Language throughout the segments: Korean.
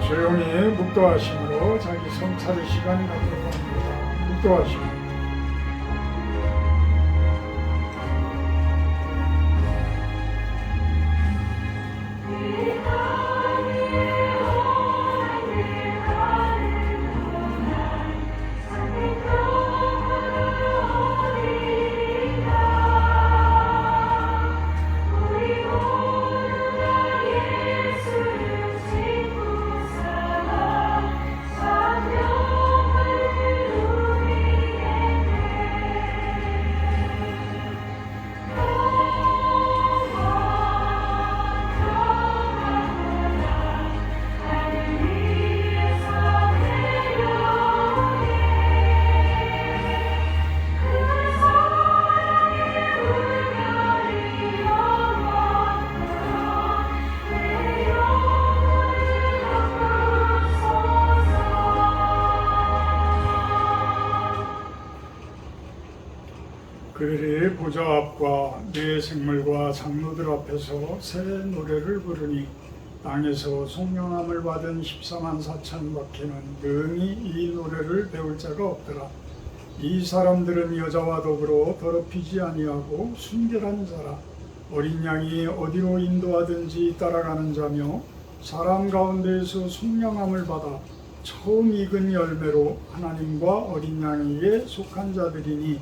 조용히 묵도하심으로 자기 성찰의 시간이 갖도록 합니다. 묵도하심으로. 그들이 보좌 앞과 네 생물과 장로들 앞에서 새 노래를 부르니 땅에서 송명함을 받은 14만 4천 바퀴는 능히 이 노래를 배울 자가 없더라. 이 사람들은 여자와 더불어 더럽히지 아니하고 순결한 자라. 어린 양이 어디로 인도하든지 따라가는 자며 사람 가운데에서 송명함을 받아 처음 익은 열매로 하나님과 어린 양에게 속한 자들이니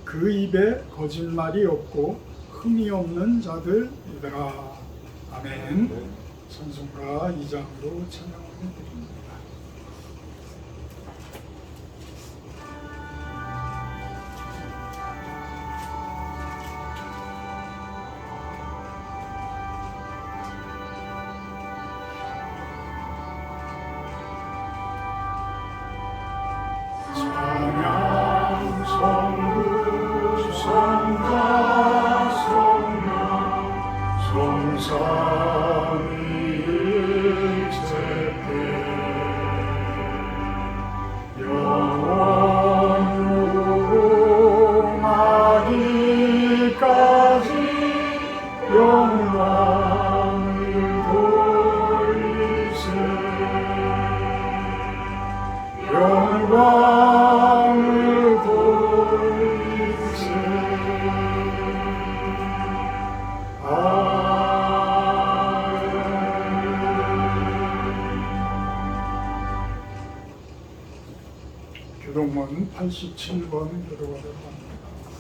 그 입에 거짓말이 없고 흠이 없는 자들이더라. 아멘. 찬송가 2장으로 찬양을 드립니다. 교동문 87번 교도가 들어갑니다.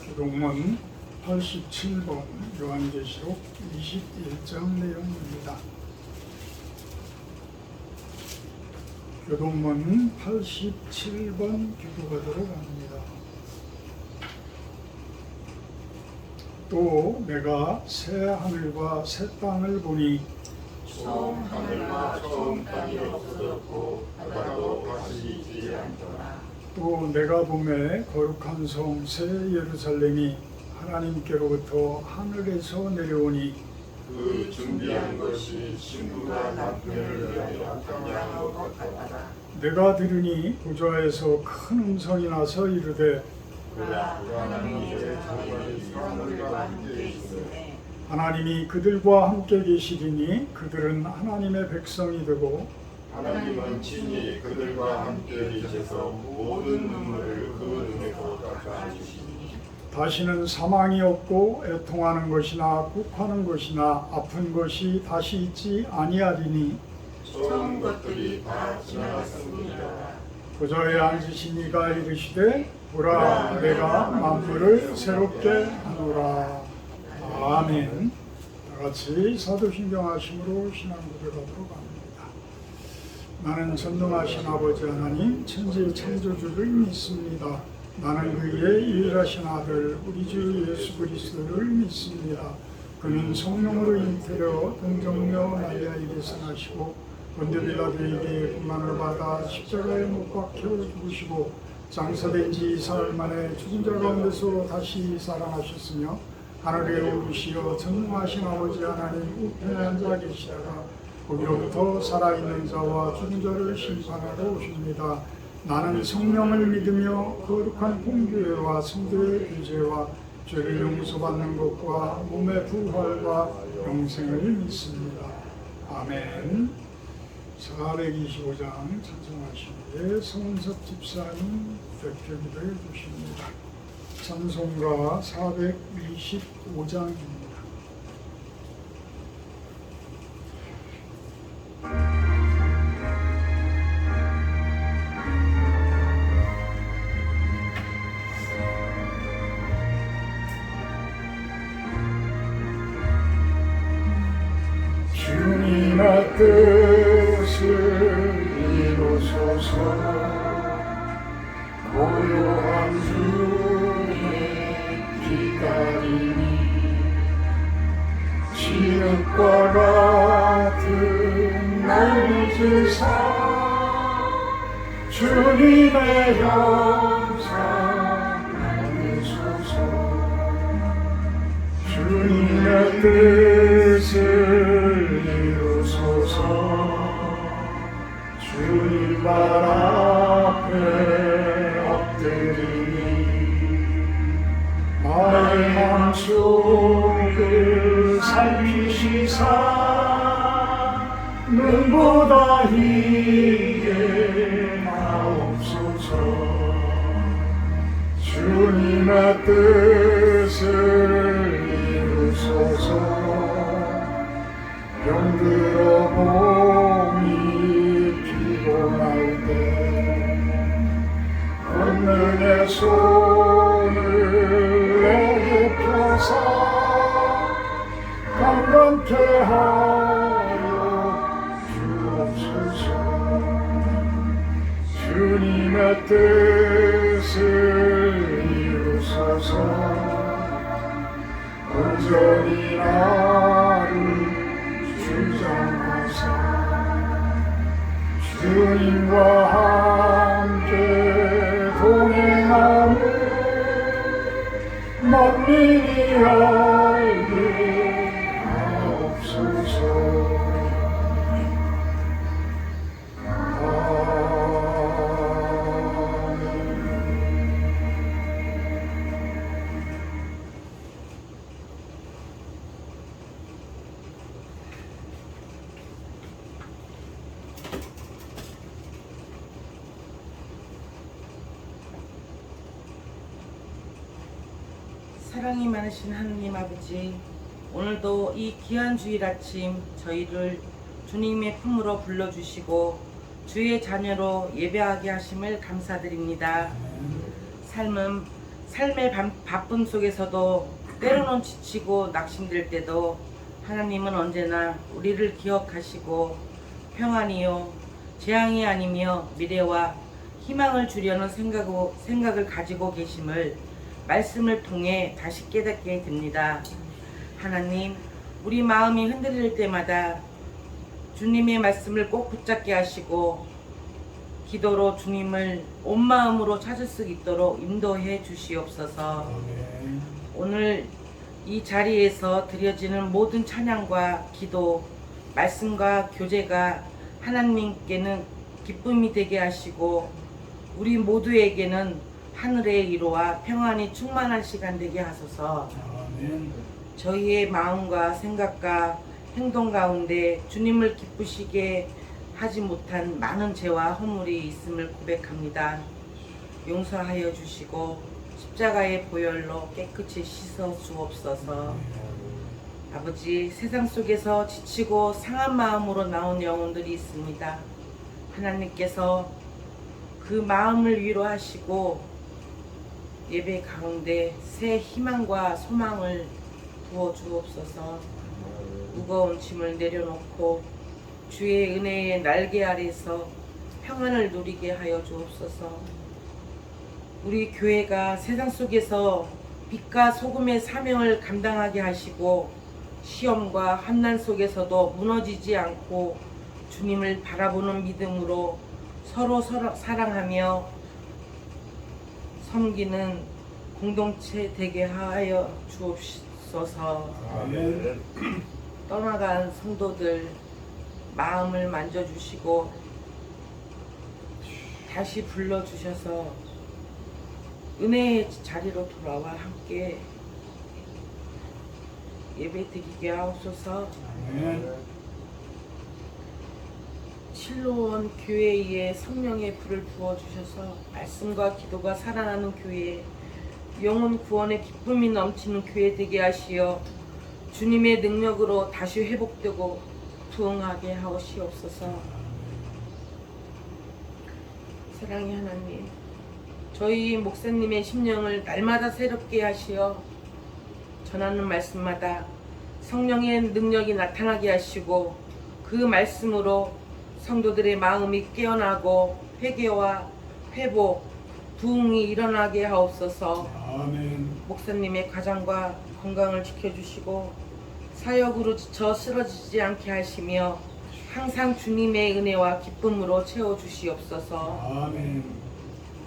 교동문 87번 요한계시록 21장 내용입니다. 교동문 87번 교도가 들어갑니다. 또 내가 새 하늘과 새 땅을 보니 처음 하늘과 처음 땅이 없어졌고 바다도 다시 있지 않더라. 또 내가 보매 거룩한 성 새 예루살렘이 하나님께로부터 하늘에서 내려오니 그 준비한 것이 신부가 남편을 위하여 합당한 것 같더라. 내가 들으니 보좌에서 큰 음성이 나서 이르되 보라, 하나님이 이제 저희 사람들과 함께 있으네. 하나님이 그들과 함께 계시리니 그들은 하나님의 백성이 되고 하나님은 친히 그들과 함께 계셔서 모든 눈물을 그 눈에서 닦아주시니 다시는 사망이 없고 애통하는 것이나 꾹하는 것이나 아픈 것이 다시 있지 아니하리니 처음 것들이 다 지나갔습니다. 보좌에 앉으신 이가 이르시되 보라 내가 만물을 새롭게 하노라. 아멘. 다같이 사도신경 하심으로 신앙 고백하도록 합니다. 나는 전능하신 아버지 하나님 천지 창조주를 믿습니다. 나는 그의 유일하신 아들 우리 주 예수 그리스도를 믿습니다. 그는 성령으로 잉태되어 동정녀 마리아에게서 나시고 본디오 빌라도에게 분만을 받아 십자가에 못 박혀 죽으시고 장사된 지 4일 만에 죽은 자 가운데서 다시 살아나셨으며 하늘에 오르시어 전능하신 아버지 하나님 우편에 앉아 계시다가 거기로부터 살아있는 자와 죽은 자를 심판하러 오십니다. 나는 성령을 믿으며 거룩한 공교회와 성도의 교제와 죄를 용서받는 것과 몸의 부활과 영생을 믿습니다. 아멘. 425장 찬송하시기에 성은섭 집사님 대표기도해 주십니다. 찬송가 425장입니다. 주님의 뜻을 이루소서. 고요한 주의 기다림이 진흙과 같은 날 잊으사 주님의 형상 만드소서. 주님의 뜻을 이루소서. 주님 발 앞에 엎드리니 나의 마음속을 살피시사 눈보다 희게 하옵소서. 주님의 뜻을 이루소서. 병들어 몸이 피곤할 때 권능의 손을 내게 펴사 강건케 하여 주옵소서. 주님의 뜻을 이루소서. 온전히 나를 주장하사 주님과 함께 동행하며 만민이 알게 하옵소서. 사랑이 많으신 하느님 아버지, 오늘도 이 귀한 주일 아침 저희를 주님의 품으로 불러주시고 주의 자녀로 예배하게 하심을 감사드립니다. 삶의 바쁨 속에서도 때로는 지치고 낙심될 때도 하나님은 언제나 우리를 기억하시고 평안이요 재앙이 아니며 미래와 희망을 주려는 생각을 가지고 계심을 말씀을 통해 다시 깨닫게 됩니다. 하나님, 우리 마음이 흔들릴 때마다 주님의 말씀을 꼭 붙잡게 하시고 기도로 주님을 온 마음으로 찾을 수 있도록 인도해 주시옵소서. 오늘 이 자리에서 드려지는 모든 찬양과 기도, 말씀과 교제가 하나님께는 기쁨이 되게 하시고 우리 모두에게는 하늘의 위로와 평안이 충만한 시간 되게 하소서. 저희의 마음과 생각과 행동 가운데 주님을 기쁘시게 하지 못한 많은 죄와 허물이 있음을 고백합니다. 용서하여 주시고 십자가의 보혈로 깨끗이 씻어 주옵소서. 아버지, 세상 속에서 지치고 상한 마음으로 나온 영혼들이 있습니다. 하나님께서 그 마음을 위로하시고 예배 가운데 새 희망과 소망을 부어 주옵소서. 무거운 짐을 내려놓고 주의 은혜의 날개 아래서 평안을 누리게 하여 주옵소서. 우리 교회가 세상 속에서 빛과 소금의 사명을 감당하게 하시고 시험과 환난 속에서도 무너지지 않고 주님을 바라보는 믿음으로 서로 사랑하며 섬기는 공동체 되게 하여 주옵소서. 아멘. 떠나간 성도들 마음을 만져주시고 다시 불러주셔서 은혜의 자리로 돌아와 함께 예배 드리게 하옵소서. 아멘. 실로원 교회에 성령의 불을 부어주셔서 말씀과 기도가 살아나는 교회, 영혼 구원의 기쁨이 넘치는 교회 되게 하시어 주님의 능력으로 다시 회복되고 부흥하게 하시옵소서. 사랑의 하나님, 저희 목사님의 심령을 날마다 새롭게 하시어 전하는 말씀마다 성령의 능력이 나타나게 하시고 그 말씀으로 성도들의 마음이 깨어나고 회개와 회복, 부흥이 일어나게 하옵소서. 아멘. 목사님의 가정과 건강을 지켜주시고 사역으로 지쳐 쓰러지지 않게 하시며 항상 주님의 은혜와 기쁨으로 채워주시옵소서. 아멘.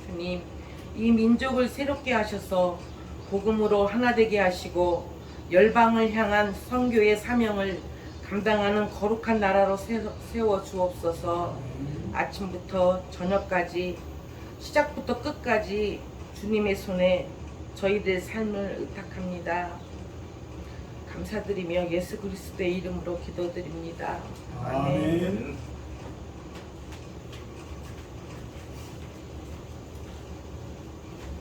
주님, 이 민족을 새롭게 하셔서 복음으로 하나 되게 하시고 열방을 향한 선교의 사명을 감당하는 거룩한 나라로 세워 주옵소서. 아침부터 저녁까지 시작부터 끝까지 주님의 손에 저희들 삶을 의탁합니다. 감사드리며 예수 그리스도의 이름으로 기도드립니다. 아멘.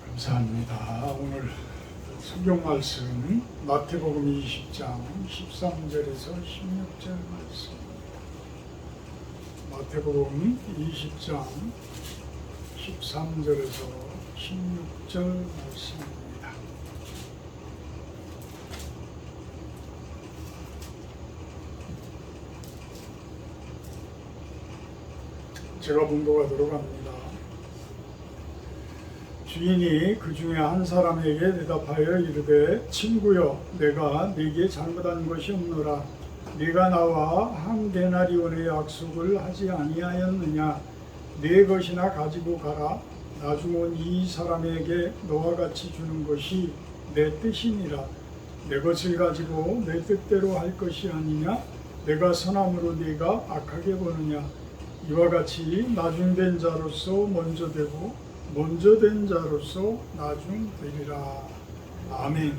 감사합니다. 오늘 성경 말씀 마태복음 20장 13절에서 16절 말씀. 마태복음 20장 13절에서 16절 말씀입니다. 제가 봉독하도록 합니다. 주인이 그 중에 한 사람에게 대답하여 이르되 친구여 내가 네게 잘못한 것이 없노라. 네가 나와 한 데나리온의 약속을 하지 아니하였느냐. 네 것이나 가지고 가라. 나중 온 이 사람에게 너와 같이 주는 것이 내 뜻이니라. 내 것을 가지고 내 뜻대로 할 것이 아니냐. 내가 선함으로 네가 악하게 보느냐. 이와 같이 나중된 자로서 먼저 되고 먼저 된 자로서 나중 되리라. 아멘.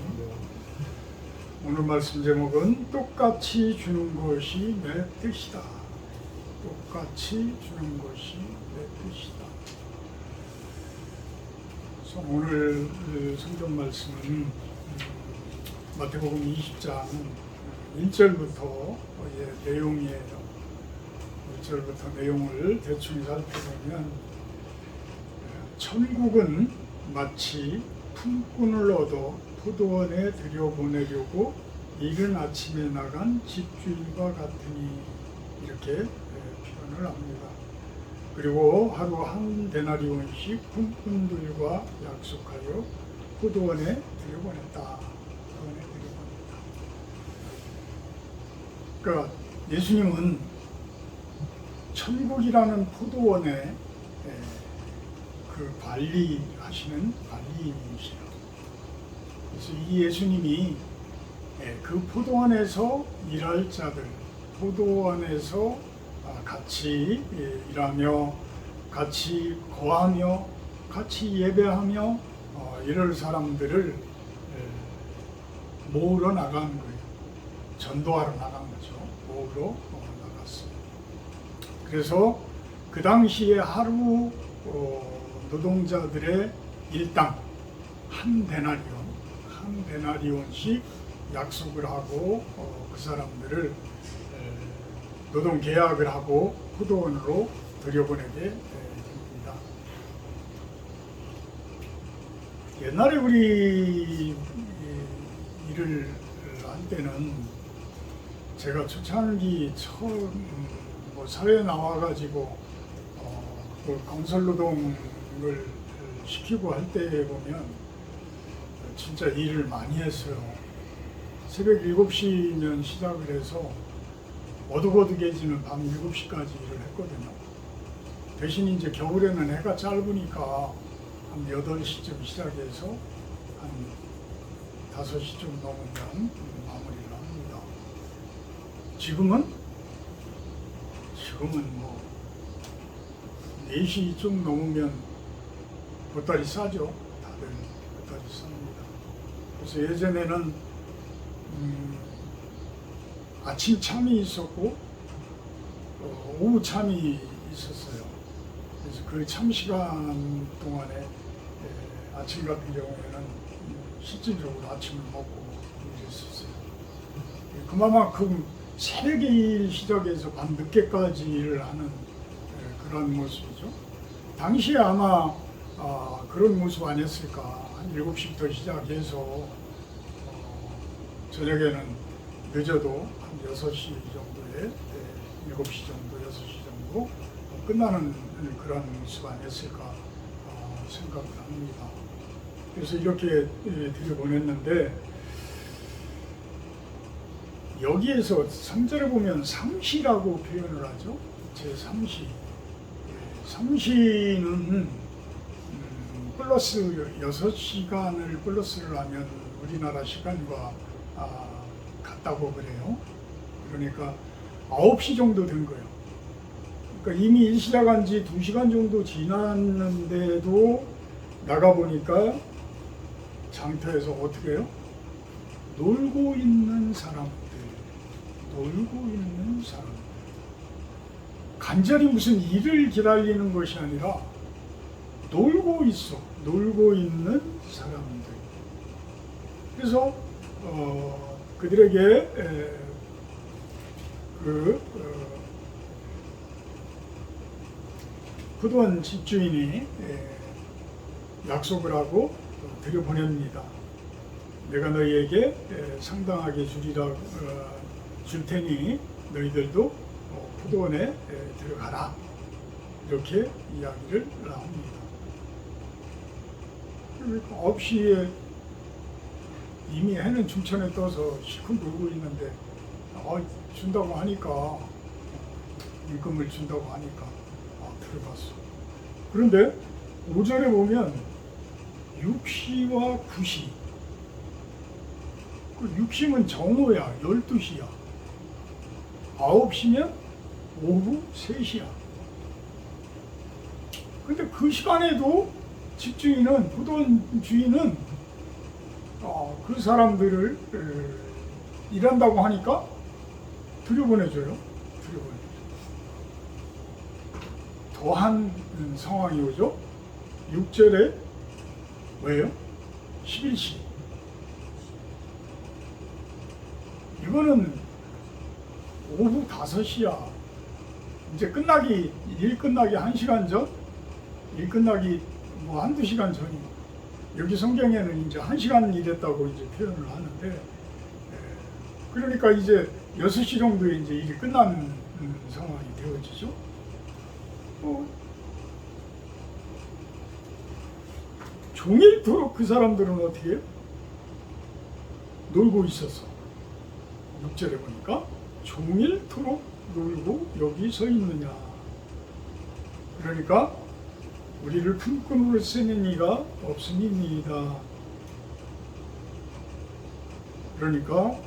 오늘 말씀 제목은 똑같이 주는 것이 내 뜻이다. 똑같이 주는 것이 내 뜻이다. 그래서 오늘 성경 말씀은 마태복음 20장 1절부터 내용이에요. 1절부터 내용을 대충 살펴보면 천국은 마치 품꾼을 얻어 포도원에 들여보내려고 이른 아침에 나간 집주인과 같으니 이렇게 표현을 합니다. 그리고 하루 한 데나리온씩 품꾼들과 약속하여 포도원에 들여보냈다. 그러니까 예수님은 천국이라는 포도원에 그 관리하시는 관리인이시죠. 그래서 이 예수님이 그 포도원에서 일할 자들, 포도원에서 같이 일하며 같이 거하며 같이 예배하며 이럴 사람들을 모으러 나가는 거예요. 전도하러 나간 거죠. 모으러 나갔어요. 그래서 그 당시에 하루 노동자들의 일당 한 데나리온씩 약속을 하고 그 사람들을 노동 계약을 하고 포도원으로 들여보내게 됩니다. 옛날에 우리 일을 할 때는 제가 초창기 처음 사회에 나와가지고 그 건설노동을 시키고 할 때 보면 진짜 일을 많이 했어요. 새벽 7시면 시작을 해서 어둑어둑해지는 밤 7시까지 일을 했거든요. 대신 이제 겨울에는 해가 짧으니까 한 8시쯤 시작해서 한 5시쯤 넘으면 마무리를 합니다. 지금은 뭐 4시 좀 넘으면 보따리 싸죠. 다들 보따리 쌉니다. 그래서 예전에는 아침 참이 있었고 오후 참이 있었어요. 그래서 그 참 시간 동안에 아침 같은 경우에는 실질적으로 아침을 먹고 일했었어요. 그만큼 새벽에 일 시작해서 밤 늦게까지 일을 하는 그런 모습이죠. 당시에 아마 그런 모습 아니었을까. 한 7시부터 시작해서 저녁에는 늦어도 한 6시 정도에 7시 정도, 6시 정도 끝나는 그런 모습 아니었을까 생각을 합니다. 그래서 이렇게 들여보냈는데 여기에서 성절에 보면 상시라고 표현을 하죠. 제3시. 상시는 플러스 6시간을 플러스를 하면 우리나라 시간과 같다고 그래요. 그러니까 9시 정도 된 거예요. 그러니까 이미 일 시작한 지 2시간 정도 지났는데도 나가보니까 장터에서 어떻게 해요? 놀고 있는 사람들. 간절히 무슨 일을 기다리는 것이 아니라 놀고 있는 사람들. 그래서 그들에게 포도원 집주인이 약속을 하고 들여보냅니다. 내가 너희에게 상당하게 줄 테니 너희들도 포도원에 들어가라. 이렇게 이야기를 합니다. 그러니까 9시에 이미 해는 중천에 떠서 실컷 놀고 있는데 준다고 하니까 임금을 준다고 하니까 들어갔어. 그런데 5절에 보면 6시와 9시. 6시면 정오야. 12시야. 9시면 오후 3시야. 근데 그 시간에도 집주인은, 포도원 주인은 그 사람들을 일한다고 하니까 들여보내줘요. 더한 상황이 오죠. 6절에 뭐예요? 11시. 이거는 오후 5시야. 이제 일 끝나기 1시간 전? 일 끝나기 뭐 한두 시간 전이. 여기 성경에는 이제 1시간 일했다고 이제 표현을 하는데, 그러니까 이제 6시 정도에 이제 일이 끝나는 상황이 되어지죠. 종일토록 그 사람들은 어떻게 해요? 놀고 있었어. 6절에 보니까 종일토록 놀고 여기 서 있느냐. 그러니까 우리를 품꾼으로 쓰는 이가 없음이니이다. 그러니까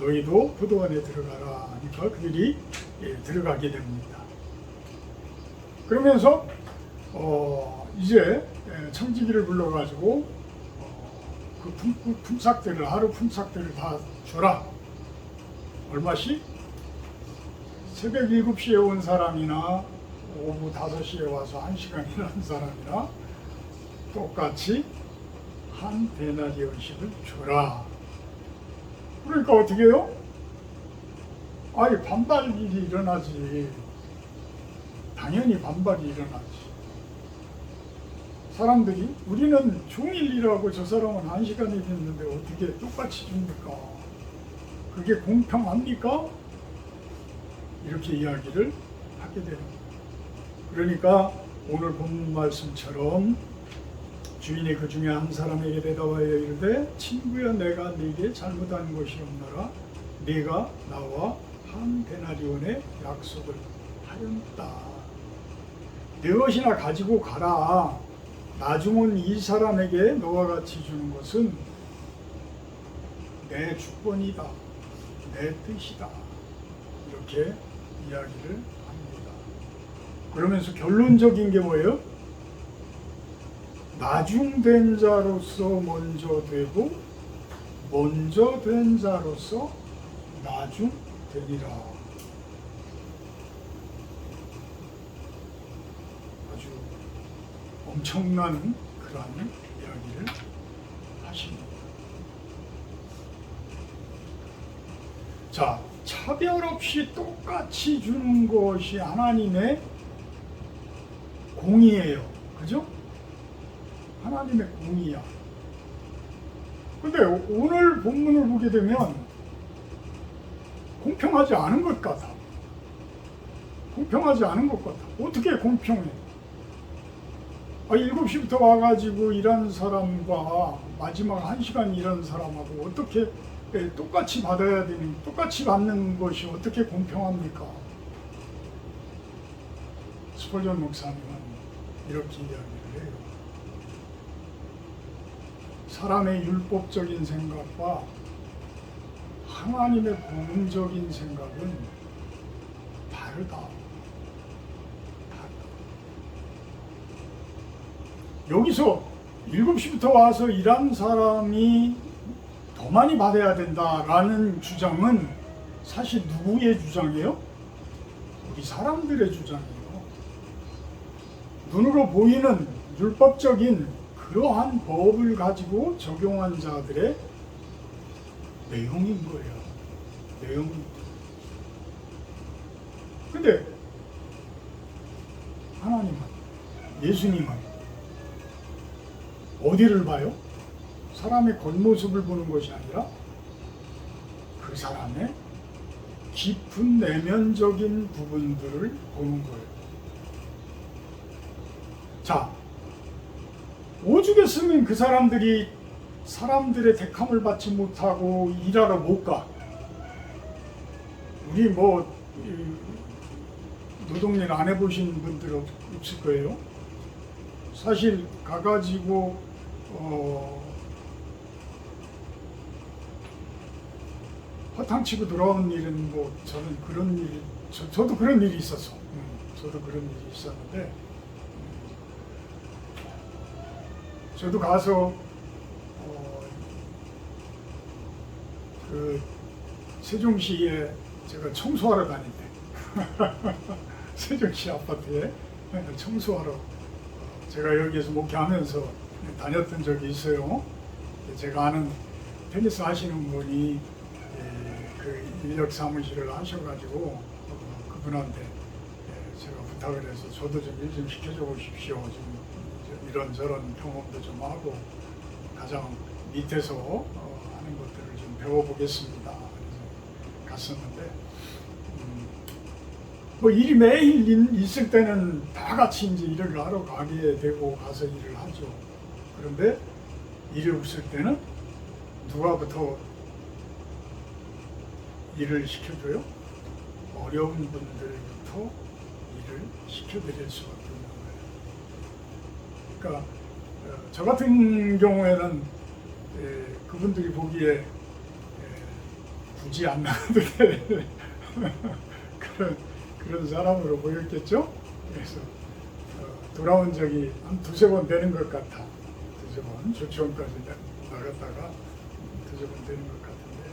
너희도 포도원에 들어가라 하니까 그들이 들어가게 됩니다. 그러면서 이제 청지기를 불러가지고 그 품삯들을, 하루 품삯들을 다 줘라. 얼마씩? 새벽 7시에 온 사람이나 오후 5시에 와서 1시간 일하는 사람이나 똑같이 한 데나리온씩을 줘라. 그러니까 어떻게 해요? 아니, 반발일이 일어나지. 당연히 반발이 일어나지. 사람들이 우리는 종일 일하고 저 사람은 1시간 일했는데 어떻게 똑같이 줍니까? 그게 공평합니까? 이렇게 이야기를 하게 됩니다. 그러니까 오늘 본문 말씀처럼 주인이 그 중에 한 사람에게 대답하여 이르되 친구여 내가 네게 잘못한 것이 없노라 네가 나와 한 데나리온의 약속을 하였다. 네 것이나 가지고 가라. 나중은 이 사람에게 너와 같이 주는 것은 내 주권이다. 내 뜻이다. 이렇게 이야기를 합니다. 그러면서 결론적인 게 뭐예요? 나중된 자로서 먼저 되고 먼저 된 자로서 나중되리라. 아주 엄청난 그런 이야기를 하십니다. 자, 차별 없이 똑같이 주는 것이 하나님의 공의예요. 그죠? 하나님의 공의야. 근데 오늘 본문을 보게 되면 공평하지 않은 것 같아. 공평하지 않은 것 같아. 어떻게 공평해? 7시부터 와가지고 일하는 사람과 마지막 1시간 일하는 사람하고 어떻게 똑같이 받아야 되는, 똑같이 받는 것이 어떻게 공평합니까? 스펄전 목사님은 이렇게 이야기를 해요. 사람의 율법적인 생각과 하나님의 공적인 생각은 다르다. 여기서 7시부터 와서 일한 사람이 더 많이 받아야 된다라는 주장은 사실 누구의 주장이에요? 우리 사람들의 주장이에요. 눈으로 보이는 율법적인 그러한 법을 가지고 적용한 자들의 내용인 거예요. 내용이. 근데 하나님은, 예수님은 어디를 봐요? 사람의 겉모습을 보는 것이 아니라 그 사람의 깊은 내면적인 부분들을 보는 거예요. 자, 오죽했으면 그 사람들이 사람들의 택함을 받지 못하고 일하러 못 가. 우리 노동일 안 해보신 분들 없을 거예요. 사실 가가지고 허탕 치고 돌아오는 일은 저는 그런 일이 저도 그런 일이 있었어. 저도 그런 일이 있었는데 저도 가서 그 세종시에 제가 청소하러 다닐 때 세종시 아파트에 청소하러 제가 여기에서 목회하면서 다녔던 적이 있어요. 제가 아는 테니스 하시는 분이 그 인력 사무실을 하셔가지고 그분한테 제가 부탁을 해서 저도 좀 일 좀 시켜줘 보십시오. 좀 이런저런 경험도 좀 하고 가장 밑에서 하는 것들을 좀 배워보겠습니다. 그래서 갔었는데 일이 매일 있을 때는 다 같이 이제 일을 하러 가게 되고 가서 일을 하죠. 그런데 일이 없을 때는 누가부터 일을 시켜줘요? 어려운 분들부터 일을 시켜드릴 수밖에 없는 거예요. 그러니까 저 같은 경우에는 그분들이 보기에 굳이 안 나가도 돼 그런 사람으로 보였겠죠? 그래서 돌아온 적이 한 2-3번 되는 것 같아. 2-3번 조치원까지 나갔다가 2-3번 되는 것 같은데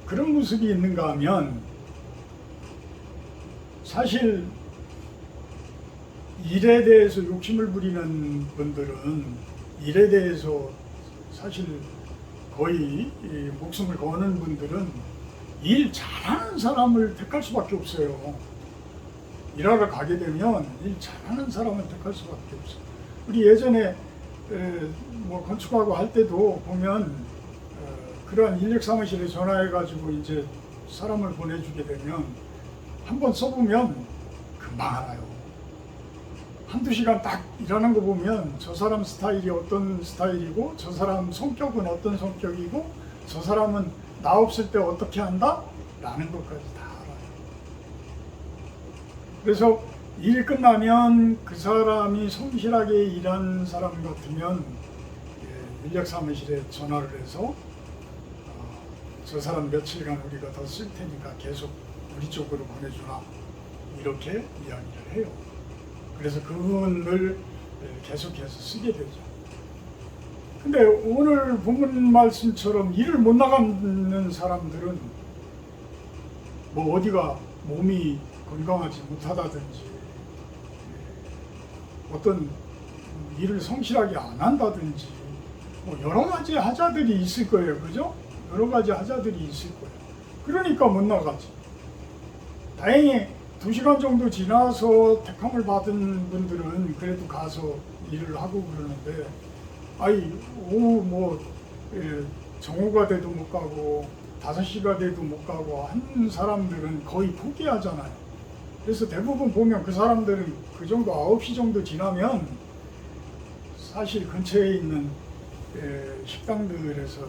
그런 모습이 있는가 하면 사실 일에 대해서 욕심을 부리는 분들은 일에 대해서 사실 거의 목숨을 거는 분들은 일 잘하는 사람을 택할 수밖에 없어요. 일하러 가게 되면 일 잘하는 사람을 택할 수밖에 없어요. 우리 예전에 건축하고 할 때도 보면 그러한 인력 사무실에 전화해가지고 이제 사람을 보내주게 되면 한번 써보면 금방 알아요. 1-2시간 딱 일하는 거 보면 저 사람 스타일이 어떤 스타일이고 저 사람 성격은 어떤 성격이고 저 사람은 나 없을 때 어떻게 한다? 라는 것까지 다 알아요. 그래서 일 끝나면 그 사람이 성실하게 일한 사람 같으면 인력 사무실에 전화를 해서 저 사람 며칠간 우리가 더 쓸 테니까 계속 우리 쪽으로 보내주라 이렇게 이야기를 해요. 그래서 그분을 계속해서 쓰게 되죠. 근데 오늘 본문 말씀처럼 일을 못 나가는 사람들은 어디가 몸이 건강하지 못하다든지 어떤 일을 성실하게 안 한다든지 뭐 여러 가지 하자들이 있을 거예요. 그죠? 여러 가지 하자들이 있을 거예요. 그러니까 못 나가지. 다행히 2시간 정도 지나서 택함을 받은 분들은 그래도 가서 일을 하고 그러는데, 아이 오후 뭐 정오가 돼도 못 가고 5시가 돼도 못 가고 한 사람들은 거의 포기하잖아요. 그래서 대부분 보면 그 사람들은 그 정도 9시 정도 지나면 사실 근처에 있는 식당들에서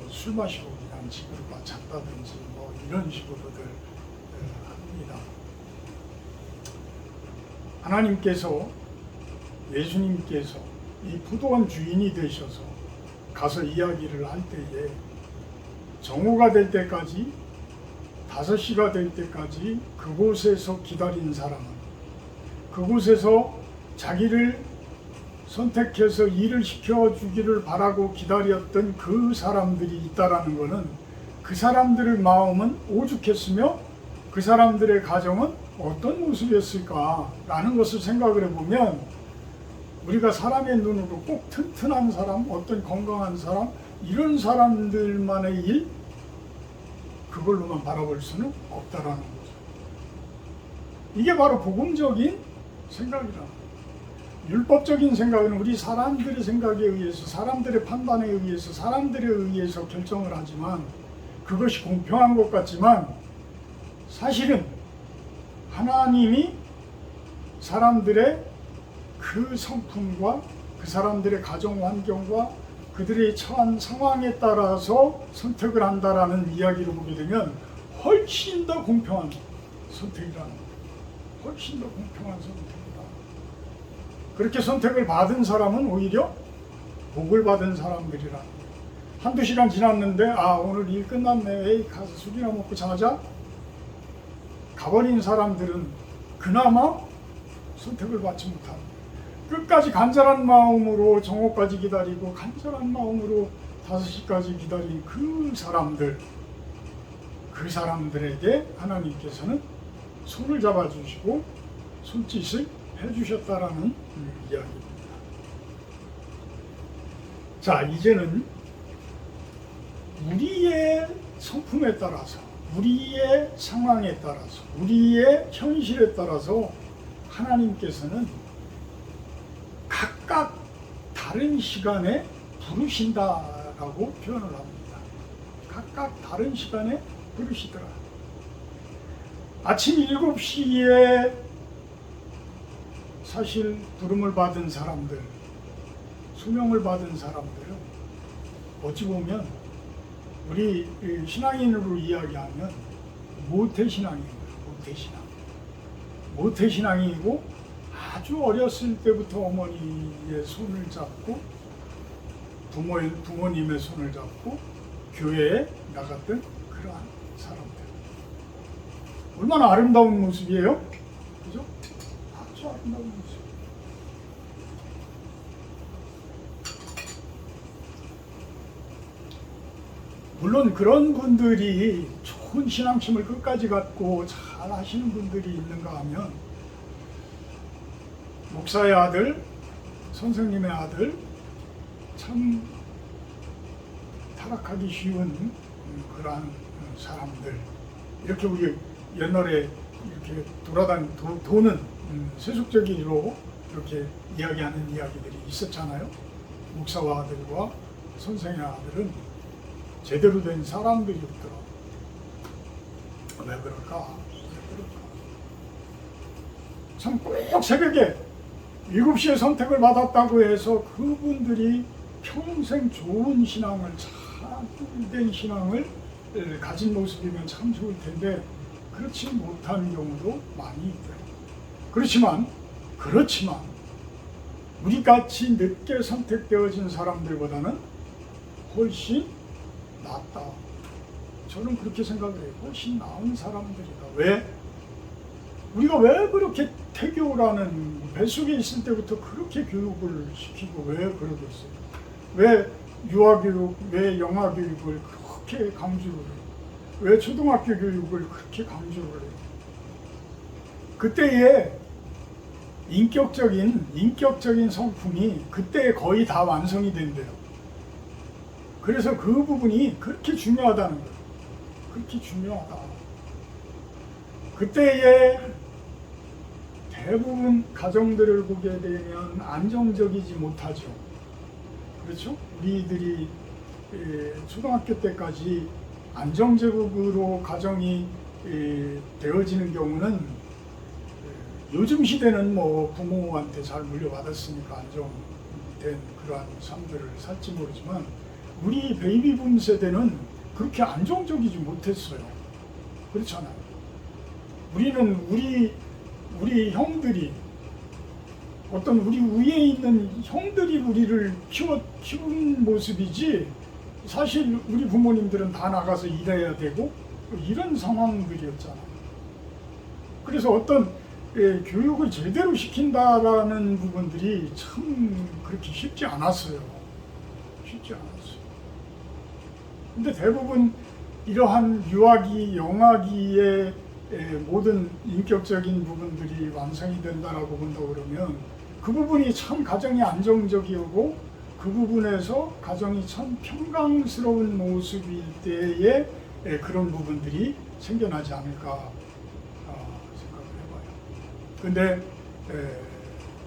술 마시고 그냥 집으로 잔다든지 뭐 이런 식으로들 합니다. 하나님께서, 예수님께서 이 포도원 주인이 되셔서 가서 이야기를 할 때에 정오가 될 때까지 5시가 될 때까지 그곳에서 기다린 사람은, 그곳에서 자기를 선택해서 일을 시켜주기를 바라고 기다렸던 그 사람들이 있다라는 것은 그 사람들의 마음은 오죽했으며 그 사람들의 가정은 어떤 모습이었을까라는 것을 생각을 해보면, 우리가 사람의 눈으로 꼭 튼튼한 사람, 어떤 건강한 사람, 이런 사람들만의 일, 그걸로만 바라볼 수는 없다라는 거죠. 이게 바로 복음적인 생각이라. 율법적인 생각은 우리 사람들의 생각에 의해서, 사람들의 판단에 의해서, 사람들에 의해서 결정을 하지만, 그것이 공평한 것 같지만 사실은 하나님이 사람들의 그 성품과 그 사람들의 가정 환경과 그들의 처한 상황에 따라서 선택을 한다라는 이야기를 보게 되면 훨씬 더 공평한 선택이라는 거예요. 훨씬 더 공평한 선택이다. 그렇게 선택을 받은 사람은 오히려 복을 받은 사람들이라. 1-2시간 지났는데 오늘 일 끝났네. 에이 가서 술이나 먹고 자자. 가버린 사람들은 그나마 선택을 받지 못합니다. 끝까지 간절한 마음으로 정오까지 기다리고 간절한 마음으로 5시까지 기다린 그 사람들에게 하나님께서는 손을 잡아주시고 손짓을 해주셨다라는 이야기입니다. 자, 이제는 우리의 성품에 따라서, 우리의 상황에 따라서, 우리의 현실에 따라서 하나님께서는 각각 다른 시간에 부르신다라고 표현을 합니다. 각각 다른 시간에 부르시더라. 아침 7시에 사실 부름을 받은 사람들, 수명을 받은 사람들은 어찌 보면 우리 신앙인으로 이야기하면 모태신앙입니다. 모태신앙이고 아주 어렸을 때부터 어머니의 손을 잡고 부모님의 손을 잡고 교회에 나갔던 그러한 사람들. 얼마나 아름다운 모습이에요? 그죠? 아주 아름다운 모습. 물론 그런 분들이 좋은 신앙심을 끝까지 갖고 잘 하시는 분들이 있는가 하면 목사의 아들, 선생님의 아들, 참 타락하기 쉬운 그러한 사람들, 이렇게 우리 옛날에 이렇게 도는 세속적으로 이렇게 이야기하는 이야기들이 있었잖아요. 목사와 아들과 선생의 아들은 제대로 된 사람들이 없더라. 왜 그럴까? 참 꼭 새벽에 7시에 선택을 받았다고 해서 그분들이 평생 좋은 신앙을, 참된 신앙을 가진 모습이면 참 좋을 텐데 그렇지 못한 경우도 많이 있대요. 그렇지만 우리같이 늦게 선택되어진 사람들보다는 훨씬 낫다. 저는 그렇게 생각을 해요. 훨씬 나은 사람들이다. 왜? 우리가 왜 그렇게 태교라는, 뱃속에 있을 때부터 그렇게 교육을 시키고 왜 그러겠어요? 왜 유아교육, 왜 영아교육을 그렇게 강조를 해요? 왜 초등학교 교육을 그렇게 강조를 해요? 그때에 인격적인 성품이 그때 거의 다 완성이 된대요. 그래서 그 부분이 그렇게 중요하다는 거예요. 그렇게 중요하다. 그때에 대부분 가정들을 보게 되면 안정적이지 못하죠. 그렇죠? 우리들이 초등학교 때까지 안정적으로 가정이 되어지는 경우는 요즘 시대는 뭐 부모한테 잘 물려받았으니까 안정된 그러한 삶들을 살지 모르지만 우리 베이비붐 세대는 그렇게 안정적이지 못했어요. 그렇잖아요. 우리는 우리 형들이 어떤 우리 위에 있는 형들이 우리를 키운 모습이지 사실 우리 부모님들은 다 나가서 일해야 되고 이런 상황들이었잖아요. 그래서 어떤 교육을 제대로 시킨다라는 부분들이 참 그렇게 쉽지 않았어요. 쉽지 않았어요. 근데 대부분 이러한 유아기, 영아기의 모든 인격적인 부분들이 완성이 된다라고 본다고 그러면 그 부분이 참 가정이 안정적이고 그 부분에서 가정이 참 평강스러운 모습일 때에 그런 부분들이 생겨나지 않을까 생각을 해봐요. 근데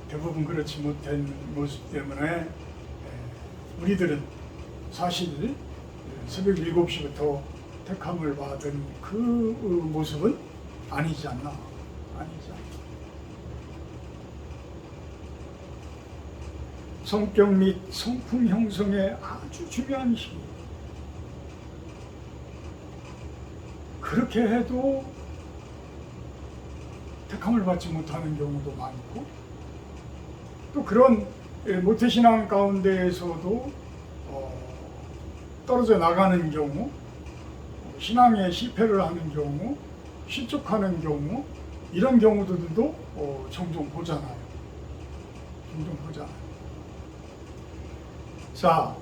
대부분 그렇지 못한 모습 때문에 우리들은 사실 새벽 7시부터 택함을 받은 그 모습은 아니지 않나. 아니지 않나. 성격 및 성품 형성에 아주 중요한 시기. 그렇게 해도 택함을 받지 못하는 경우도 많고 또 그런 모태신앙 가운데에서도 떨어져 나가는 경우, 신앙에 실패를 하는 경우, 실족하는 경우 이런 경우들도 종종 보잖아요. 종종 보잖아요. 자,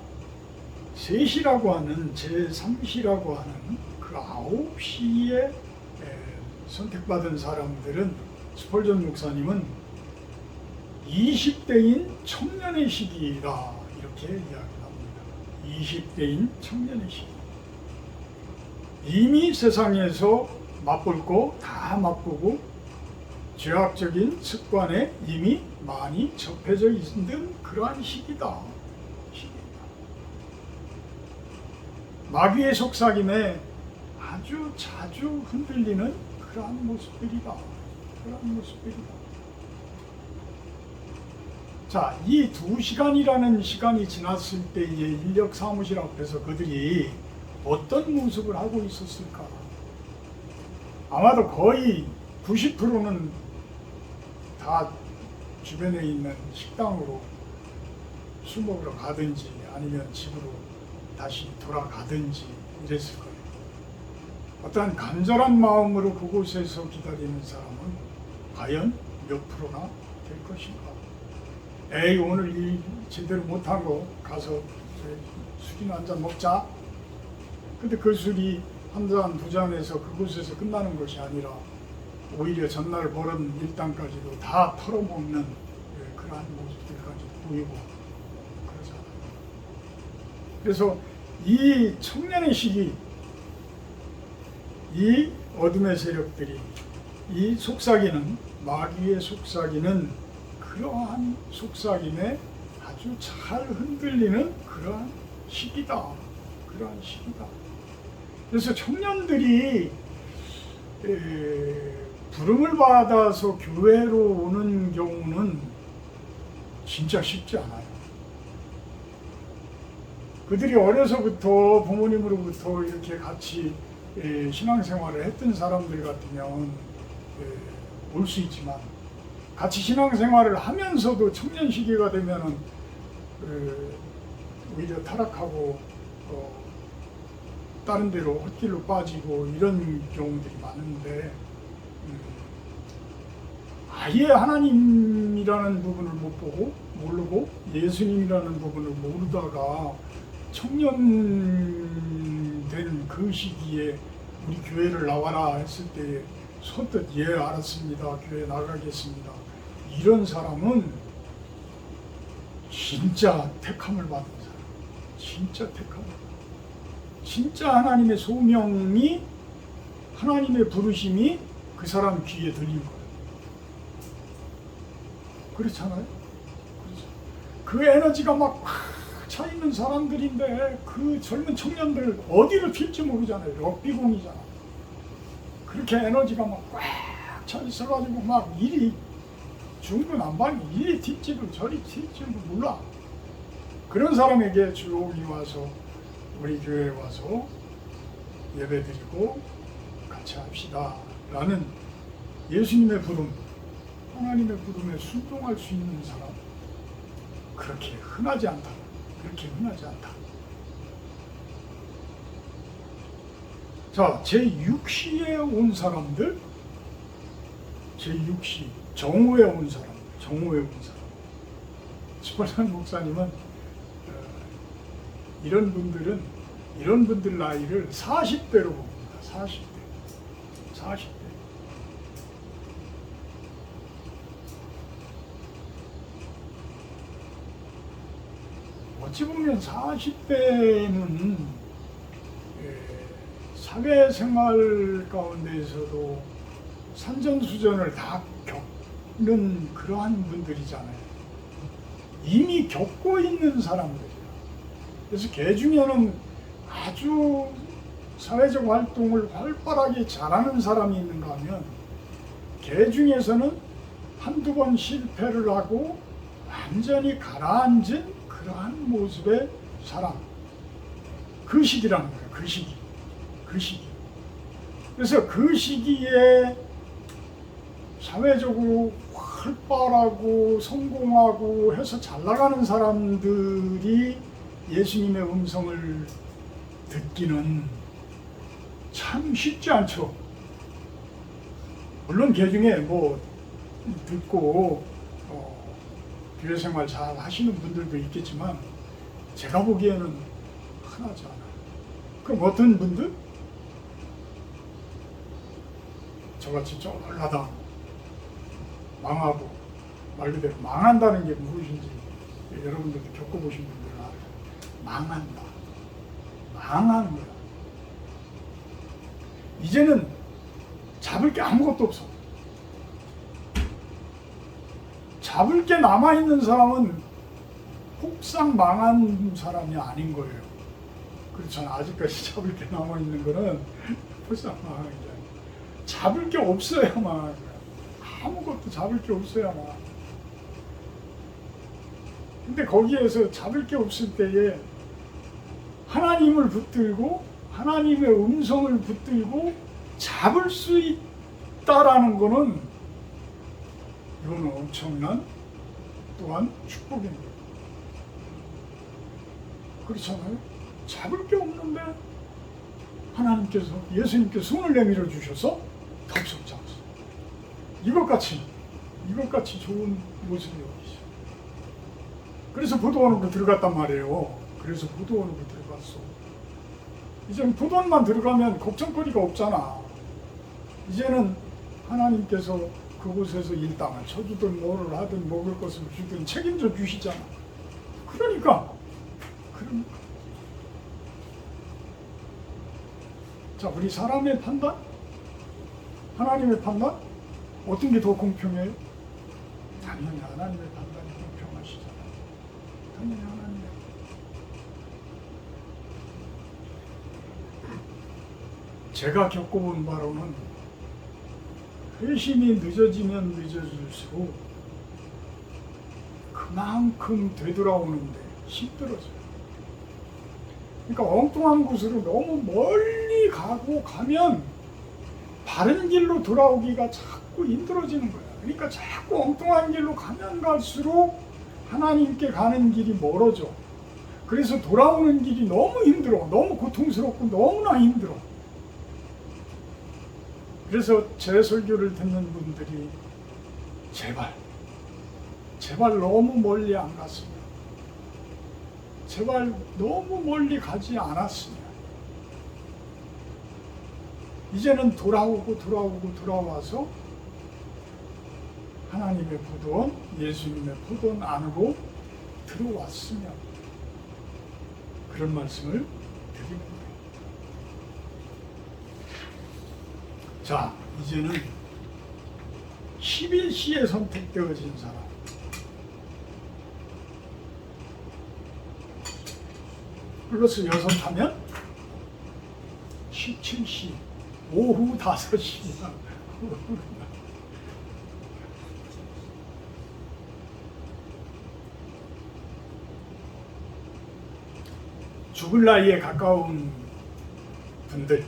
셋이라고 하는 제3시라고 하는 그 9시에 선택받은 사람들은 스펄전 목사님은 20대인 청년의 시기라 이렇게 이야기합니다. 20대인 청년의 시기. 이미 세상에서 맛볼 거 다 맛보고 죄악적인 습관에 이미 많이 접해져 있는 그러한 시기다. 마귀의 속삭임에 아주 자주 흔들리는 그러한 모습들이다. 그러한 모습들이다. 자, 이 2시간이라는 시간이 지났을 때에 인력 사무실 앞에서 그들이 어떤 모습을 하고 있었을까? 아마도 거의 90%는 다 주변에 있는 식당으로 술 먹으러 가든지 아니면 집으로 다시 돌아가든지 이랬을 거예요. 어떠한 간절한 마음으로 그곳에서 기다리는 사람은 과연 몇 프로나 될 것인가? 에이, 오늘 일 제대로 못한 거 가서 술이나 한잔 먹자. 근데 그 술이 한 잔, 두 잔에서 그곳에서 끝나는 것이 아니라 오히려 전날 벌은 일당까지도 다 털어먹는 그러한 모습들까지 보이고 그러잖아요. 그래서 이 청년의 시기, 이 어둠의 세력들이, 이 속삭이는, 마귀의 속삭이는 그러한 속삭임에 아주 잘 흔들리는 그러한 시기다. 그러한 시기다. 그래서 청년들이 부름을 받아서 교회로 오는 경우는 진짜 쉽지 않아요. 그들이 어려서부터 부모님으로부터 이렇게 같이 신앙생활을 했던 사람들 같으면 올 수 있지만 같이 신앙생활을 하면서도 청년 시기가 되면은 오히려 타락하고 다른 데로 헛길로 빠지고 이런 경우들이 많은데 아예 하나님이라는 부분을 못 보고 모르고 예수님이라는 부분을 모르다가 청년 된 그 시기에 우리 교회를 나와라 했을 때 선뜻 예 알았습니다. 교회 나가겠습니다. 이런 사람은 진짜 택함을 받은 사람, 진짜 택함을 받은, 진짜 하나님의 소명이, 하나님의 부르심이 그 사람 귀에 들린 거예요. 그렇잖아요? 그렇죠. 그 에너지가 막 차 있는 사람들인데 그 젊은 청년들 어디를 튈지 모르잖아요. 럭비공이잖아. 그렇게 에너지가 막 꽉 차 있어가지고 막 이리 중구난방이 이리 튈지도 저리 튈지도 몰라. 그런 사람에게 주옥이 와서 우리 교회에 와서 예배드리고 같이 합시다 라는 예수님의 부름, 하나님의 부름에 순종할 수 있는 사람, 그렇게 흔하지 않다. 그렇게 흔하지 않다. 자, 제6시에 온 사람들, 제6시, 정오에 온 사람들, 정오에 온 사람. 스펄전 목사님은 이런 분들 나이를 40대로 봅니다. 40대. 어찌 보면 40대는 사회생활 가운데에서도 산전수전을 다 겪는 그러한 분들이잖아요. 이미 겪고 있는 사람들이에요. 그래서 개 중에는 아주 사회적 활동을 활발하게 잘하는 사람이 있는가 하면 개 중에서는 한두 번 실패를 하고 완전히 가라앉은 그러한 모습의 사람, 그 시기라는 거예요. 그 시기. 그래서 그 시기에 사회적으로 활발하고 성공하고 해서 잘 나가는 사람들이 예수님의 음성을 듣기는 참 쉽지 않죠. 물론 개 중에 뭐 듣고 교회 생활 잘 하시는 분들도 있겠지만 제가 보기에는 흔하지 않아요. 그럼 어떤 분들? 저같이 쫄라다 망하고, 말 그대로 망한다는 게 무엇인지 여러분들도 겪어보신 분들은 알아요. 망한다. 망하는 거야. 이제는 잡을 게 아무것도 없어. 잡을 게 남아있는 사람은 폭삭 망한 사람이 아닌 거예요. 그렇잖아. 아직까지 잡을 게 남아있는 거는 폭삭 망한 게 아니에요. 잡을 게 없어야 망한 거야. 아무것도 잡을 게 없어야 망한. 근데 거기에서 잡을 게 없을 때에 하나님을 붙들고 하나님의 음성을 붙들고 잡을 수 있다라는 거는 이거는 엄청난 또한 축복인 거예요. 그렇잖아요? 잡을 게 없는데 하나님께서, 예수님께서 손을 내밀어 주셔서 덥석 잡았어요. 이것같이 좋은 모습이 어디 있어요. 그래서 포도원으로 들어갔단 말이에요. 그래서 포도원으로 들어갔어. 이제는 포도원만 들어가면 걱정거리가 없잖아. 이제는 하나님께서 그곳에서 일당을 쳐주든 뭐를 하든 먹을 것을 주든 책임져 주시잖아. 그러니까 자, 우리 사람의 판단, 하나님의 판단, 어떤 게 더 공평해요? 당연히 하나님의 판단이 공평하시잖아요. 당연히 하나님의. 제가 겪어본 바로는 회심이 늦어지면 늦어질수록 그만큼 되돌아오는데 힘들어져요. 그러니까 엉뚱한 곳으로 너무 멀리 가면 바른 길로 돌아오기가 자꾸 힘들어지는 거야. 그러니까 자꾸 엉뚱한 길로 가면 갈수록 하나님께 가는 길이 멀어져. 그래서 돌아오는 길이 너무 힘들어. 너무 고통스럽고 너무나 힘들어. 그래서 제 설교를 듣는 분들이 제발 너무 멀리 안 갔으면, 제발 너무 멀리 가지 않았으면, 이제는 돌아와서 하나님의 포도원, 예수님의 포도원 안으로 들어왔으면 그런 말씀을 드리는 거예요. 자, 이제는 11시에 선택되어진 사람, 플러스 6하면 17시, 오후 5시야. 죽을 나이에 가까운 분들,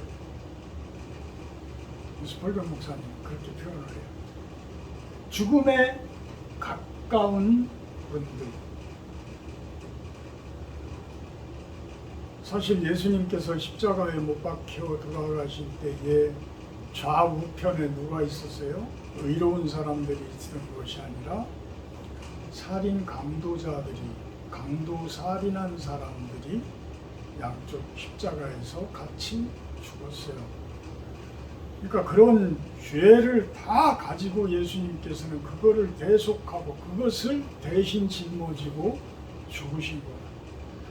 스펄전 목사님 그렇게 표현을 해요. 죽음에 가까운 분들. 사실 예수님께서 십자가에 못 박혀 돌아가실 때에 좌우편에 누가 있었어요? 의로운 사람들이 있던 것이 아니라 살인 강도자들이, 강도 살인한 사람들이 양쪽 십자가에서 같이 죽었어요. 그러니까 그런 죄를 다 가지고 예수님께서는 그거를 대속하고 그것을 대신 짊어지고 죽으신 거예요.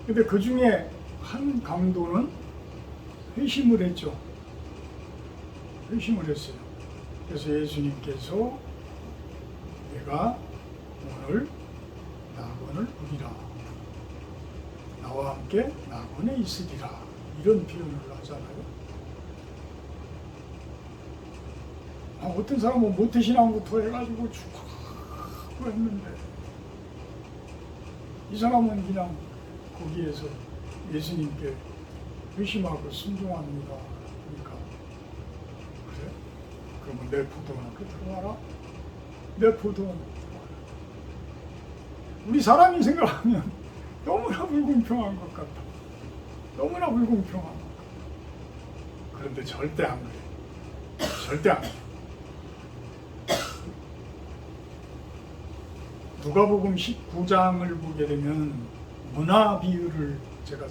근데 그 중에 한 강도는 회심을 했죠. 회심을 했어요. 그래서 예수님께서 내가 오늘 낙원을 보리라, 나와 함께 낙원에 있으리라, 이런 표현을 하잖아요. 어떤 사람은 모태신앙부터 해가지고 죽고 했는데 이 사람은 그냥 거기에서 예수님께 회심하고 순종합니다. 그러니까 그래? 그러면 내 포도원에 들어와라. 내 포도원에 들어와라. 우리 사람이 생각하면 너무나 불공평한 것 같아. 너무나 불공평한 것 같아. 그런데 절대 안 그래. 절대 안 그래. 누가복음 19장을 보게 되면 문화 비유를 제가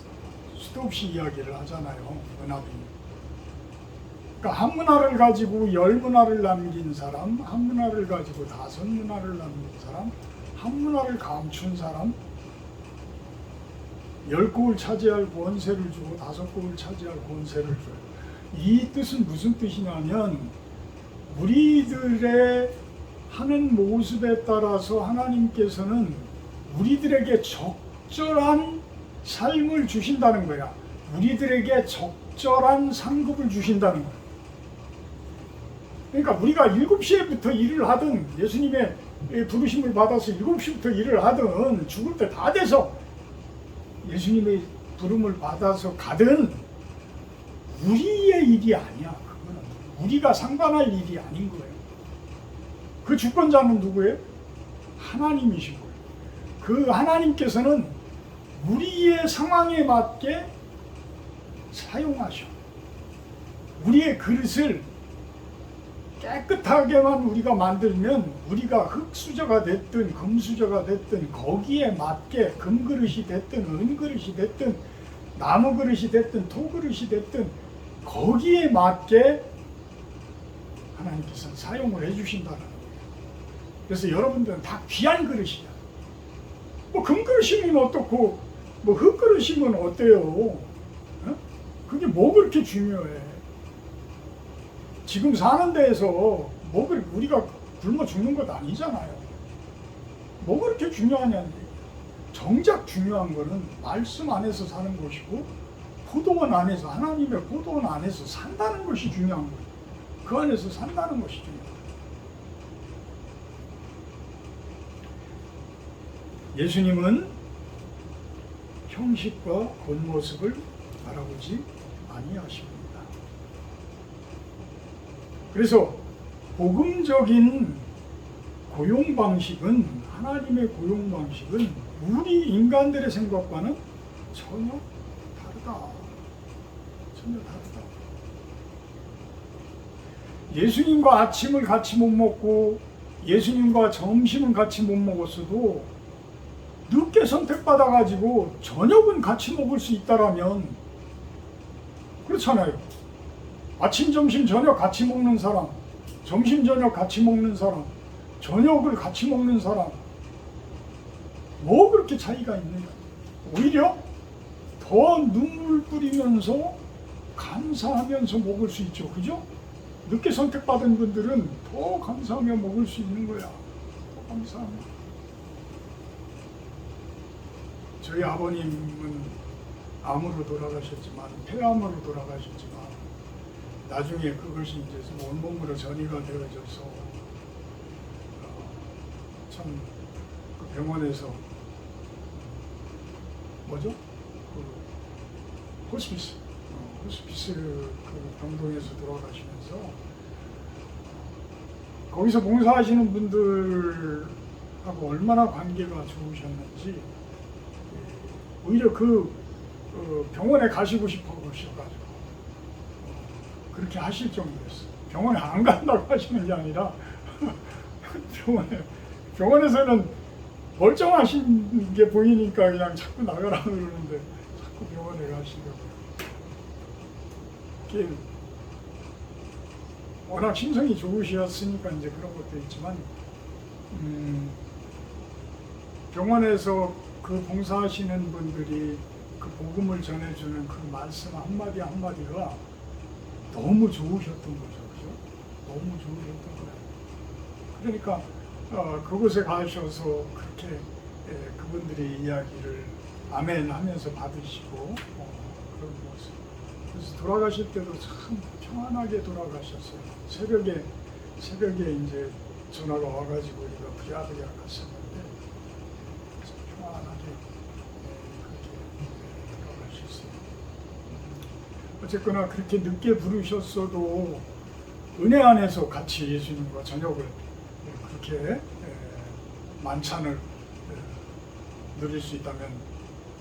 수도 없이 이야기를 하잖아요. 문화 비유. 그러니까 한 문화를 가지고 10문화를 남긴 사람, 한 문화를 가지고 5문화를 남긴 사람, 한 문화를 감춘 사람, 10곡을 차지할 권세를 주고 5곡을 차지할 권세를 줘요. 이 뜻은 무슨 뜻이냐면 우리들의 하는 모습에 따라서 하나님께서는 우리들에게 적절한 삶을 주신다는 거야. 우리들에게 적절한 상급을 주신다는 거야. 그러니까 우리가 7시부터 일을 하든 예수님의 부르심을 받아서 7시부터 일을 하든 죽을 때 다 돼서 예수님의 부름을 받아서 가든 우리의 일이 아니야. 그거는 우리가 상관할 일이 아닌 거예요. 그 주권자는 누구예요? 하나님이신 거예요. 그 하나님께서는 우리의 상황에 맞게 사용하셔. 우리의 그릇을 깨끗하게만 우리가 만들면 우리가 흙수저가 됐든 금수저가 됐든 거기에 맞게 금그릇이 됐든 은그릇이 됐든 나무그릇이 됐든 토그릇이 됐든 거기에 맞게 하나님께서는 사용을 해주신다는 거예요. 그래서 여러분들은 다 귀한 그릇이야. 뭐 금그릇이면 어떻고 뭐 흙그릇이면 어때요? 어? 그게 뭐 그렇게 중요해? 지금 사는 데에서 뭐 우리가 굶어 죽는 것 아니잖아요. 뭐 그렇게 중요하냐는 얘기예요. 정작 중요한 거는 말씀 안에서 사는 것이고 포도원 안에서, 하나님의 포도원 안에서 산다는 것이 중요한 거예요. 그 안에서 산다는 것이 중요해요. 예수님은 형식과 겉모습을 바라보지 아니하십니다. 그래서 복음적인 고용 방식은, 하나님의 고용 방식은 우리 인간들의 생각과는 전혀 다르다. 전혀 다르다. 예수님과 아침을 같이 못 먹고 예수님과 점심은 같이 못 먹었어도 늦게 선택받아가지고 저녁은 같이 먹을 수 있다라면 그렇잖아요. 아침, 점심, 저녁 같이 먹는 사람, 점심, 저녁 같이 먹는 사람, 저녁을 같이 먹는 사람, 뭐 그렇게 차이가 있느냐. 오히려 더 눈물 뿌리면서 감사하면서 먹을 수 있죠. 그죠? 늦게 선택받은 분들은 더 감사하며 먹을 수 있는 거야. 더 감사하며. 저희 아버님은 암으로 돌아가셨지만, 폐암으로 돌아가셨지만, 나중에 그것이 이제 온몸으로 전이가 되어져서 참 그 병원에서 뭐죠? 그 호스피스 그 병동에서 돌아가시면서 거기서 봉사하시는 분들하고 얼마나 관계가 좋으셨는지 오히려 그 병원에 가시고 싶어 그러셔가지고 그렇게 하실 정도였어요. 병원에 안 간다고 하시는 게 아니라 병원에서는 멀쩡하신 게 보이니까 그냥 자꾸 나가라 그러는데 자꾸 병원에 가시려고요. 이게 워낙 심성이 좋으셨으니까 이제 그런 것도 있지만 병원에서 그 봉사하시는 분들이 그 복음을 전해주는 그 말씀 한마디 한마디가 너무 좋으셨던 거죠. 그죠? 너무 좋으셨던 거예요. 그러니까 그곳에 가셔서 그렇게 그분들의 이야기를 아멘 하면서 받으시고 그런 모습. 그래서 돌아가실 때도 참 평안하게 돌아가셨어요. 새벽에 이제 전화가 와가지고 우리가 부랴부랴 갔었는데 평안하게 그렇게 돌아가셨어요. 어쨌거나 그렇게 늦게 부르셨어도 은혜 안에서 같이 예수님과 저녁을 그렇게 만찬을 누릴 수 있다면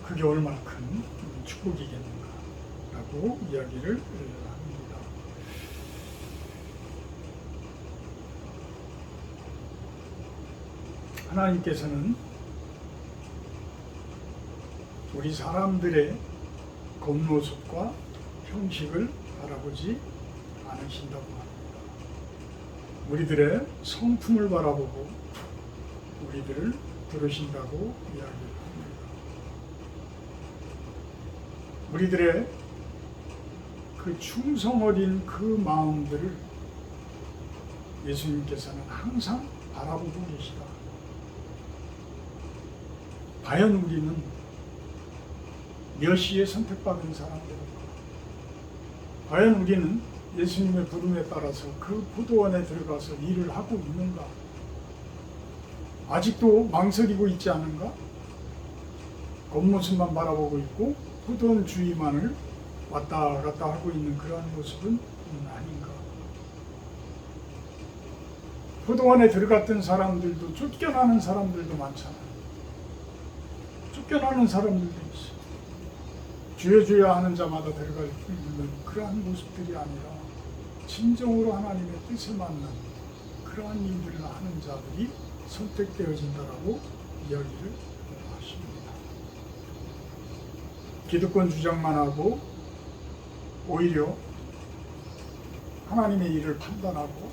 그게 얼마나 큰 축복이겠는가라고 이야기를 합니다. 하나님께서는 우리 사람들의 겉모습과 형식을 바라보지 않으신다고 합니다. 우리들의 성품을 바라보고 우리들을 부르신다고 이야기합니다. 우리들의 그 충성 어린 그 마음들을 예수님께서는 항상 바라보고 계시다. 과연 우리는 몇 시에 선택받은 사람들인가? 과연 우리는 예수님의 부름에 따라서 그 포도원에 들어가서 일을 하고 있는가? 아직도 망설이고 있지 않은가? 겉모습만 바라보고 있고 포도원 주위만을 왔다 갔다 하고 있는 그러한 모습은 아닌가? 포도원에 들어갔던 사람들도 쫓겨나는 사람들도 많잖아요. 쫓겨나는 사람들도 있어요. 주여 주여 하는 자마다 들어갈 있는 그러한 모습들이 아니라 진정으로 하나님의 뜻에 맞는 그러한 일들을 하는 자들이 선택되어진다라고 이야기를 하십니다. 기득권 주장만 하고 오히려 하나님의 일을 판단하고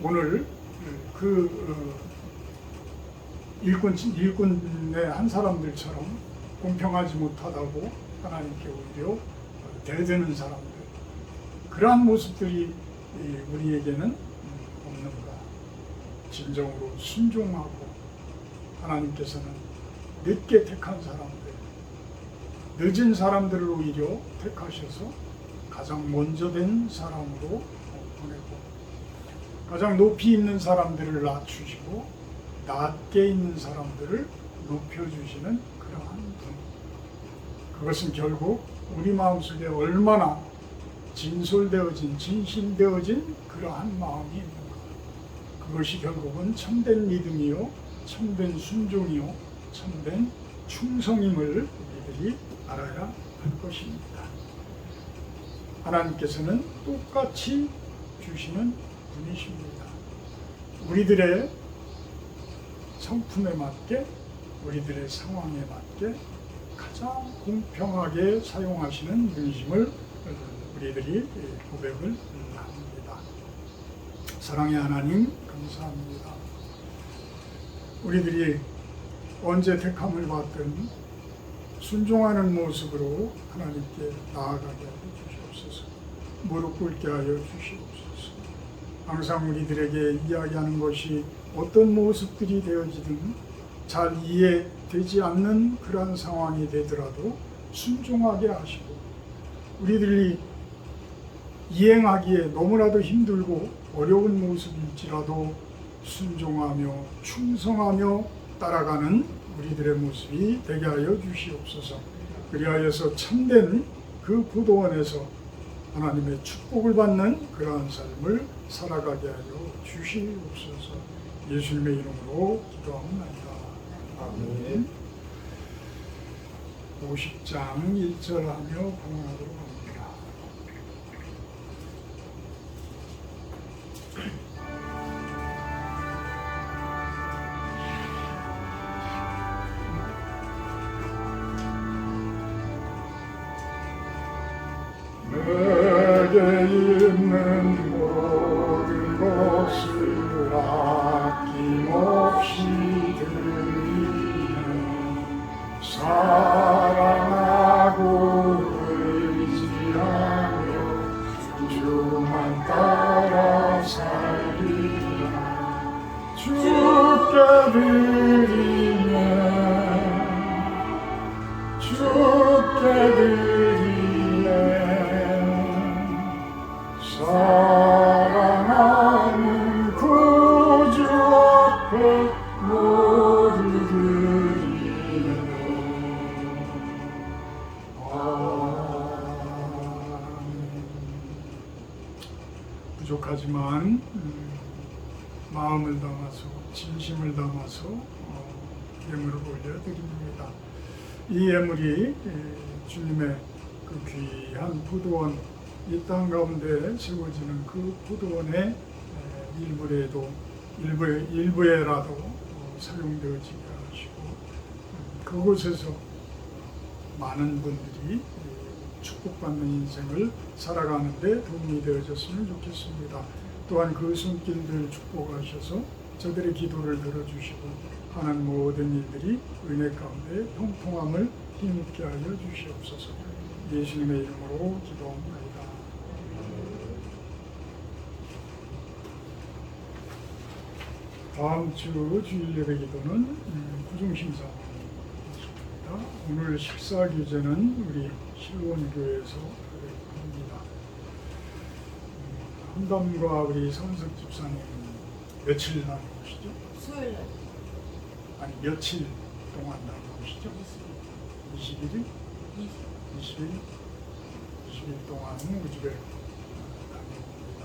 오늘 그 일꾼의 한 사람들처럼 공평하지 못하다고 하나님께 오히려 대드는 사람들, 그러한 모습들이 우리에게는 없는가? 진정으로 순종하고 하나님께서는 늦게 택한 사람들, 늦은 사람들을 오히려 택하셔서 가장 먼저 된 사람으로 보내고 가장 높이 있는 사람들을 낮추시고 낮게 있는 사람들을 높여주시는 그러한 분. 그것은 결국 우리 마음속에 얼마나 진솔되어진, 진심되어진 그러한 마음이 있는가. 그것이 결국은 참된 믿음이요, 참된 순종이요, 참된 충성임을 우리들이 알아야 할 것입니다. 하나님께서는 똑같이 주시는 분이십니다. 우리들의 성품에 맞게, 우리들의 상황에 맞게 가장 공평하게 사용하시는 분이심을 우리들이 고백을 합니다. 사랑의 하나님 감사합니다. 우리들이 언제 택함을 받든 순종하는 모습으로 하나님께 나아가게 하여 주시옵소서. 무릎 꿇게 하여 주시옵소서. 항상 우리들에게 이야기하는 것이 어떤 모습들이 되어지든 잘 이해되지 않는 그러한 상황이 되더라도 순종하게 하시고, 우리들이 이행하기에 너무나도 힘들고 어려운 모습일지라도 순종하며 충성하며 따라가는 우리들의 모습이 되게 하여 주시옵소서. 그리하여서 참된 그 부도원에서 하나님의 축복을 받는 그러한 삶을 살아가게 하여 주시옵소서. 예수님의 이름으로 기도합니다. 아멘. 50장 1절 하며 봉헌하도록 합니다. 내게 있는 모든 것을 아낌없이 드리네. 사랑하고 의지하며 주만 따라 살리라. 주께 드리네. 주께 드리네. 사랑하는 구주 앞에 모두 드리네. 부족하지만 마음을 담아서 진심을 담아서 예물을 올려드립니다. 이 예물이 주님의 그 귀한 부도원, 이 땅 가운데 세워지는 그 부도원의 일부에라도 사용되어지게 하시고, 그곳에서 많은 분들이 축복받는 인생을 살아가는 데 도움이 되어졌으면 좋겠습니다. 또한 그 손길들 축복하셔서 저들의 기도를 들어주시고 하는 모든 일들이 은혜 가운데 형통함을 힘있게 하여 주시옵소서. 예수님의 이름으로 기도합니다. 다음 주 주일 예배 기도는 구중심사입니다. 오늘 식사 규제는 우리 실원교회에서 합니다. 한담과 우리 선석 집사님 며칠 나누시죠? 수요일 날 아니 며칠 동안 나누시죠? 20일? 20일 동안 우리 집에 다녀옵니다.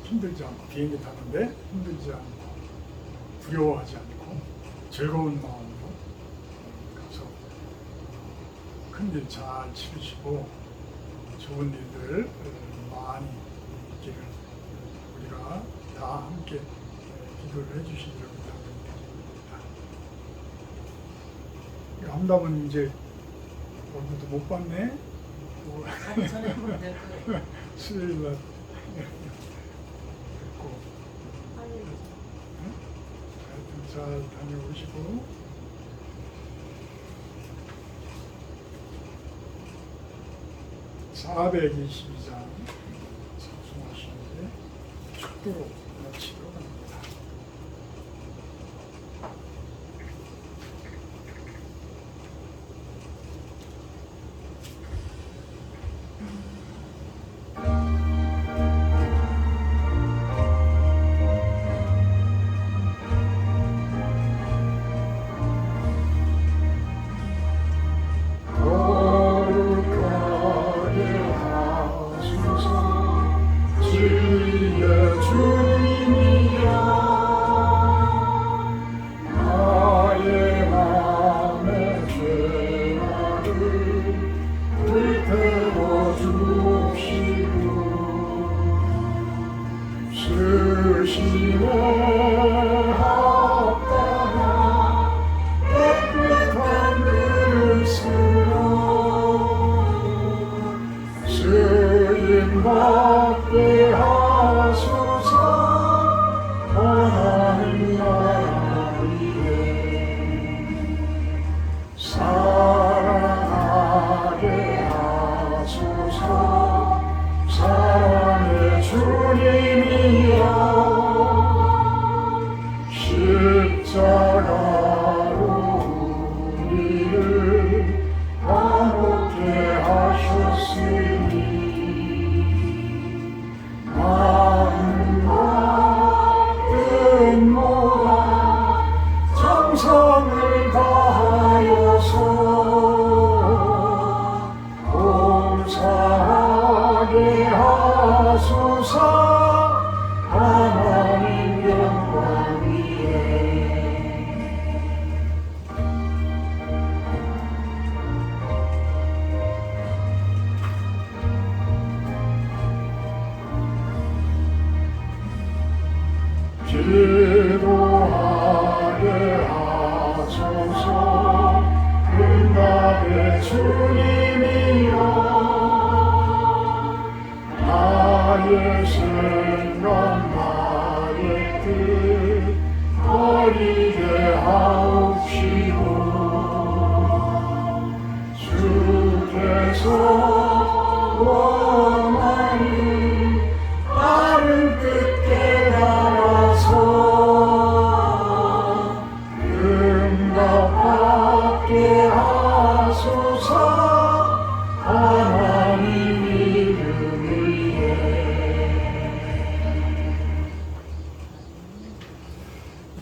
힘들지 않고, 비행기 타는데 힘들지 않고 두려워하지 않고 즐거운 마음으로 가서 큰일 잘 치르시고 좋은 일들 많이 있기를 우리가 다 함께 기도를 해주시기를 부탁드립니다. 한담은 이제 얼굴도 못 봤네. 가기 전에 보면 될 거예요. 수요일 날 잘 다녀오시고, (422장) 성수하시는데 축도로 마치도록 합니다. 받게 하소서. 기도하게 하소서. 응답의 주님이여 나의 생각 나의 뜻 버리게 하옵시고 주께서 원하는 다른 끝에 달아서 응답받게 하소서. 하나님 이름을 위해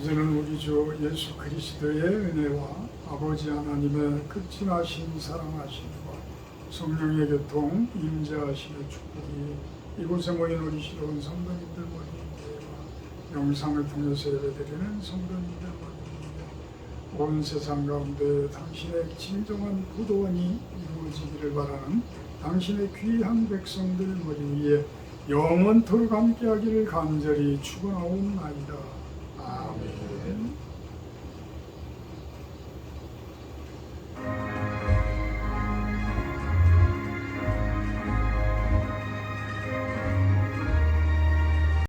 이제는 우리 주 예수 그리스도의 은혜와 아버지 하나님의 극진하신 사랑하심과 성령의 교통 임재하심의 축복이 이곳에 모인 우리 시로운 성도님들 모두에게와 영상을 통해서 예배드리는 성도님들 모두에게 온 세상 가운데 당신의 진정한 구도원이 이루어지기를 바라는 당신의 귀한 백성들 머리 위에 영원토록 함께하기를 간절히 축원하옵나이다. 아멘.